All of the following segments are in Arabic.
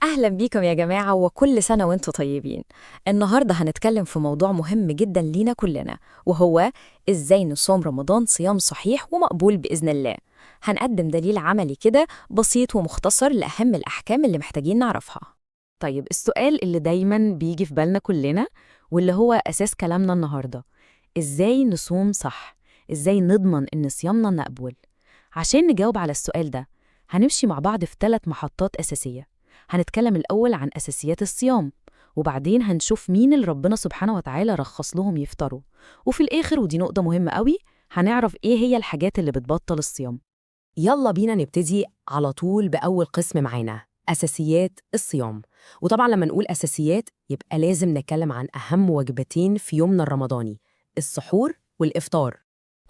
أهلا بيكم يا جماعة وكل سنة وانتم طيبين. النهاردة هنتكلم في موضوع مهم جدا لينا كلنا، وهو إزاي نصوم رمضان صيام صحيح ومقبول بإذن الله. هنقدم دليل عملي كده بسيط ومختصر لأهم الأحكام اللي محتاجين نعرفها. طيب السؤال اللي دايما بيجي في بالنا كلنا واللي هو أساس كلامنا النهاردة، إزاي نصوم صح؟ إزاي نضمن إن صيامنا مقبول؟ عشان نجاوب على السؤال ده هنمشي مع بعض في 3 محطات أساسية. هنتكلم الأول عن أساسيات الصيام، وبعدين هنشوف مين اللي ربنا سبحانه وتعالى رخص لهم يفطروا، وفي الآخر ودي نقطة مهمة قوي هنعرف إيه هي الحاجات اللي بتبطل الصيام. يلا بينا نبتدي على طول بأول قسم معانا، أساسيات الصيام. وطبعا لما نقول أساسيات يبقى لازم نتكلم عن أهم وجبتين في يومنا الرمضاني، السحور والإفطار.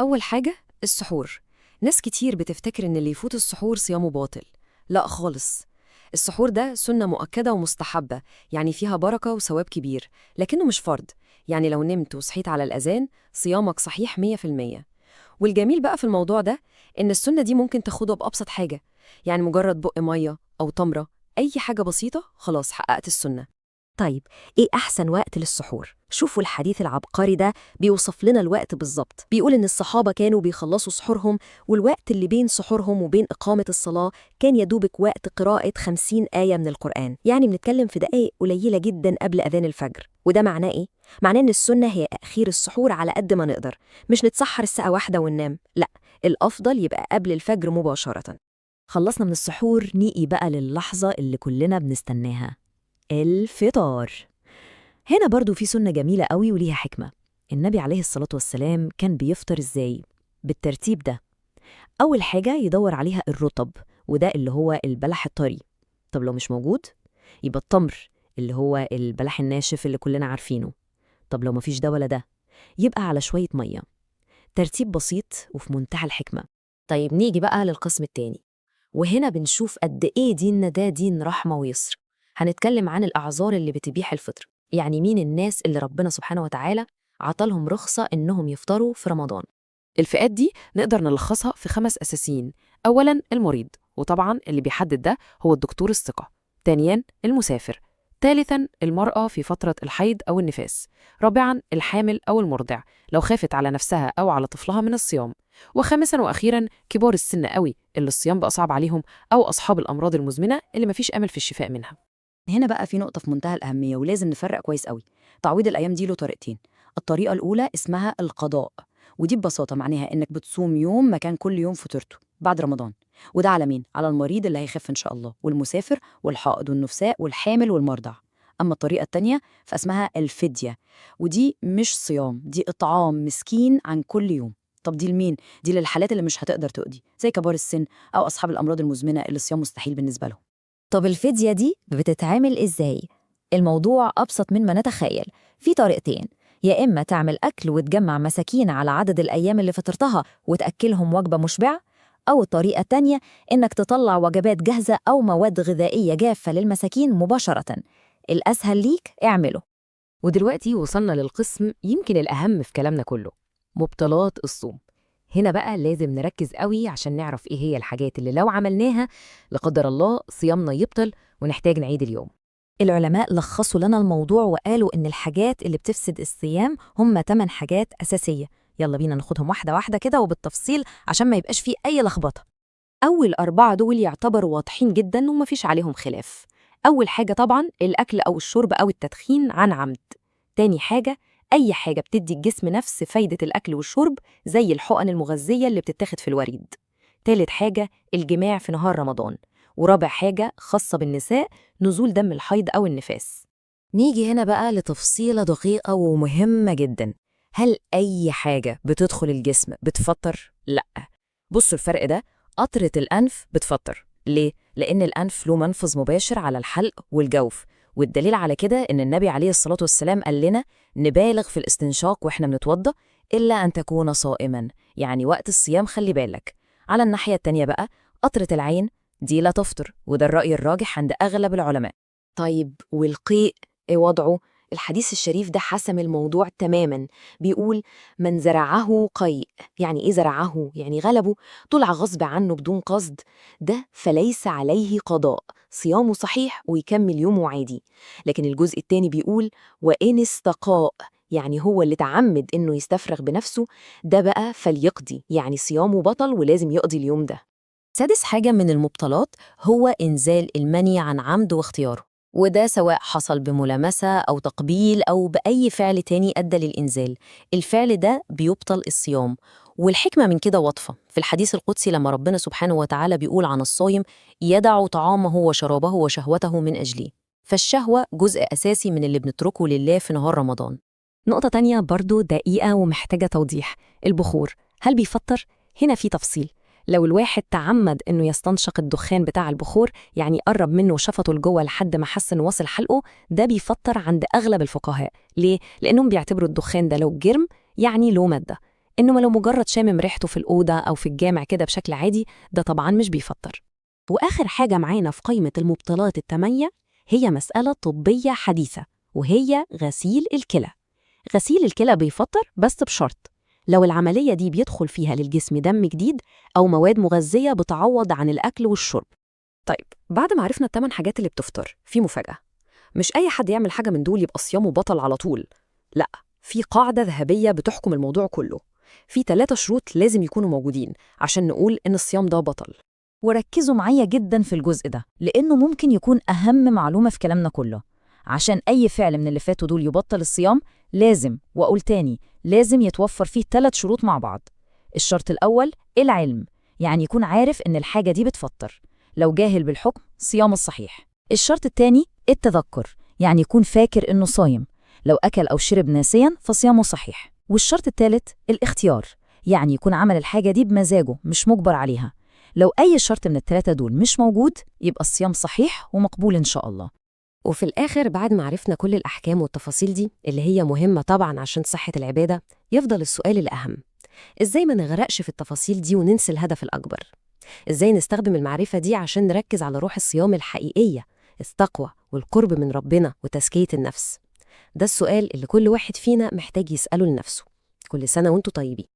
أول حاجة السحور. ناس كتير بتفتكر إن اللي يفوت السحور صيامه باطل. لا خالص. السحور ده سنة مؤكدة ومستحبة، يعني فيها بركة وثواب كبير، لكنه مش فرض. يعني لو نمت وصحيت على الأذان صيامك صحيح 100%. والجميل بقى في الموضوع ده إن السنة دي ممكن تاخدها بأبسط حاجة، يعني مجرد بق مية أو تمرة، أي حاجة بسيطة خلاص حققت السنة. طيب، إيه أحسن وقت للسحور؟ شوفوا الحديث العبقري ده بيوصف لنا الوقت بالظبط. بيقول إن الصحابة كانوا بيخلصوا سحورهم، والوقت اللي بين سحورهم وبين إقامة الصلاة كان يدوبك وقت قراءة 50 آية من القرآن، يعني بنتكلم في دقايق قليلة جدا قبل أذان الفجر. وده معناه إيه؟ معناه إن السنة هي تأخير السحور على قد ما نقدر، مش نتسحر الساعة 1 وننام، لأ، الأفضل يبقى قبل الفجر مباشرة. خلصنا من السحور، نيجي بقى للحظة اللي كلنا بنستناها، الفطار. هنا برضو في سنة جميلة قوي وليها حكمة. النبي عليه الصلاة والسلام كان بيفطر إزاي؟ بالترتيب ده. أول حاجة يدور عليها الرطب، وده اللي هو البلح الطري. طب لو مش موجود يبقى التمر، اللي هو البلح الناشف اللي كلنا عارفينه. طب لو مفيش ده ولا ده يبقى على شوية مية. ترتيب بسيط وفي منتهى الحكمة. طيب نيجي بقى للقسم التاني، وهنا بنشوف قد إيه ديننا ده دين رحمة ويسر. هنتكلم عن الأعذار اللي بتبيح الفطر، يعني مين الناس اللي ربنا سبحانه وتعالى عطالهم رخصة إنهم يفطروا في رمضان. الفئات دي نقدر نلخصها في 5 أساسيين. أولاً المريض، وطبعاً اللي بيحدد ده هو الدكتور الثقة. ثانياً المسافر. ثالثاً المرأة في فترة الحيض أو النفاس. رابعاً الحامل أو المرضع لو خافت على نفسها أو على طفلها من الصيام. وخامساً وأخيراً كبار السن قوي اللي الصيام بقى صعب عليهم، أو أصحاب الأمراض المزمنة اللي مفيش أمل في الشفاء منها. هنا بقى في نقطة في منتهى الأهمية ولازم نفرق كويس قوي. تعويض الأيام دي له طريقتين. الطريقة الأولى اسمها القضاء، ودي ببساطة معناها إنك بتصوم يوم مكان كل يوم فطرته بعد رمضان. وده على مين؟ على المريض اللي هيخف إن شاء الله، والمسافر والحائض والنفساء والحامل والمرضع. أما الطريقة التانية فاسمها الفدية، ودي مش صيام، دي إطعام مسكين عن كل يوم. طب دي لمين؟ دي للحالات اللي مش هتقدر تقضي، زي كبار السن أو أصحاب الأمراض المزمنة اللي الصيام مستحيل بالنسبة لهم. طب الفدية دي بتتعمل إزاي؟ الموضوع أبسط من ما نتخيل. في طريقتين، يا إما تعمل أكل وتجمع مساكين على عدد الأيام اللي فطرتها وتأكلهم وجبة مشبعة، أو الطريقة التانية إنك تطلع وجبات جاهزة أو مواد غذائية جافة للمساكين مباشرة. الأسهل ليك اعمله. ودلوقتي وصلنا للقسم يمكن الأهم في كلامنا كله، مبطلات الصوم. هنا بقى لازم نركز قوي عشان نعرف إيه هي الحاجات اللي لو عملناها لا قدر الله صيامنا يبطل ونحتاج نعيد اليوم. العلماء لخصوا لنا الموضوع وقالوا إن الحاجات اللي بتفسد الصيام هم 8 حاجات أساسية. يلا بينا ناخدهم واحدة واحدة كده وبالتفصيل عشان ما يبقاش فيه أي لخبطة. أول 4 دول يعتبروا واضحين جدا ومفيش عليهم خلاف. أول حاجة طبعا الأكل أو الشرب أو التدخين عن عمد. تاني حاجة أي حاجة بتدي الجسم نفس فايدة الأكل والشرب، زي الحقن المغذية اللي بتتاخد في الوريد. تالت حاجة الجماع في نهار رمضان. ورابع حاجة خاصة بالنساء، نزول دم الحيض أو النفاس. نيجي هنا بقى لتفصيلة دقيقة ومهمة جدا. هل أي حاجة بتدخل الجسم بتفطر؟ لأ. بصوا الفرق ده، قطرة الأنف بتفطر. ليه؟ لأن الأنف له منفذ مباشر على الحلق والجوف، والدليل على كده إن النبي عليه الصلاة والسلام قال لنا نبالغ في الاستنشاق وإحنا بنتوضى إلا أن تكون صائما، يعني وقت الصيام خلي بالك. على الناحية التانية بقى، قطرة العين دي لا تفطر، وده الرأي الراجح عند أغلب العلماء. طيب والقيء إيه وضعه؟ الحديث الشريف ده حسم الموضوع تماما. بيقول من زرعه قيء، يعني إيه زرعه؟ يعني غلبه، طلع غصب عنه بدون قصد، ده فليس عليه قضاء، صيامه صحيح ويكمل يومه عادي. لكن الجزء التاني بيقول وإن استقاء، يعني هو اللي تعمد إنه يستفرغ بنفسه، ده بقى فليقضي، يعني صيامه بطل ولازم يقضي اليوم ده. سادس حاجة من المبطلات هو إنزال المني عن عمد واختياره، وده سواء حصل بملامسة أو تقبيل أو بأي فعل تاني أدى للإنزال. الفعل ده بيبطل الصيام، والحكمة من كده واضحة في الحديث القدسي لما ربنا سبحانه وتعالى بيقول عن الصايم يدع طعامه وشرابه وشهوته من أجلي. فالشهوة جزء أساسي من اللي بنتركه لله في نهار رمضان. نقطة تانية برضو دقيقة ومحتاجة توضيح، البخور هل بيفطر؟ هنا في تفصيل. لو الواحد تعمد إنه يستنشق الدخان بتاع البخور، يعني قرب منه وشفطه لجوه لحد ما حس إنه وصل حلقه، ده بيفطر عند أغلب الفقهاء. ليه؟ لأنهم بيعتبروا الدخان ده لو جرم يعني له مادة، إنما لو مجرد شامم ريحته في الأوضة أو في الجامع كده بشكل عادي، ده طبعاً مش بيفطر. وآخر حاجة معانا في قائمة المبطلات الثمانية هي مسألة طبية حديثة، وهي غسيل الكلى. غسيل الكلى بيفطر بس بشرط، لو العملية دي بيدخل فيها للجسم دم جديد أو مواد مغذية بتعوض عن الأكل والشرب. طيب بعد ما عرفنا ال8 حاجات اللي بتفطر، في مفاجأة. مش أي حد يعمل حاجة من دول يبقى صيامه بطل على طول. لأ، في قاعدة ذهبية بتحكم الموضوع كله. في 3 شروط لازم يكونوا موجودين عشان نقول إن الصيام ده بطل. وركزوا معايا جدا في الجزء ده لأنه ممكن يكون أهم معلومة في كلامنا كله. عشان أي فعل من اللي فاتوا دول يبطل الصيام لازم، وأقول تاني، لازم يتوفر فيه 3 شروط مع بعض. الشرط الأول العلم، يعني يكون عارف إن الحاجة دي بتفطر. لو جاهل بالحكم صيامه الصحيح. الشرط التاني التذكر، يعني يكون فاكر إنه صايم. لو أكل أو شرب ناسيا فصيامه صحيح. والشرط الثالث الاختيار، يعني يكون عمل الحاجة دي بمزاجه مش مجبر عليها. لو أي شرط من ال3 دول مش موجود يبقى الصيام صحيح ومقبول إن شاء الله. وفي الآخر بعد ما عرفنا كل الأحكام والتفاصيل دي اللي هي مهمة طبعاً عشان صحة العبادة، يفضل السؤال الأهم: إزاي ما نغرقش في التفاصيل دي وننسى الهدف الأكبر؟ إزاي نستخدم المعرفة دي عشان نركز على روح الصيام الحقيقية، التقوى والقرب من ربنا وتزكية النفس؟ ده السؤال اللي كل واحد فينا محتاج يسأله لنفسه. كل سنة وانتم طيبين.